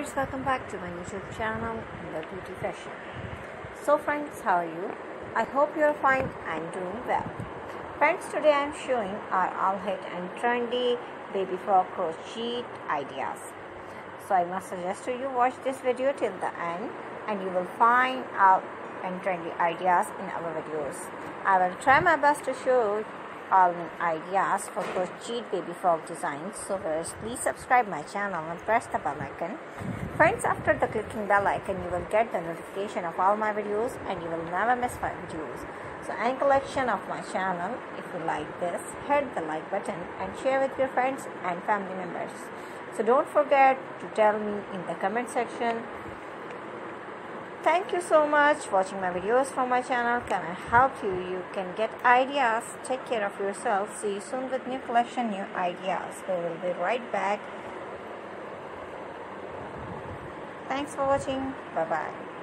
viewers, welcome back to my YouTube channel in the beauty fashion. So friends, how are you? I hope you are fine and doing well. Friends, today I am showing our all hit and trendy baby frock crochet ideas. So I must suggest to you watch this video till the end and you will find all and trendy ideas in our videos. I will try my best to show all new ideas for crochet baby frog designs. So first, please subscribe my channel and press the bell icon. Friends, after the clicking bell icon, you will get the notification of all my videos and you will never miss my videos. So any collection of my channel, if you like this, hit the like button and share with your friends and family members. So don't forget to tell me in the comment section. Thank you so much watching my videos from my channel. Can I help you? You can get ideas. Take care of yourself. See you soon with new collection, new ideas. We will be right back. Thanks for watching. Bye bye.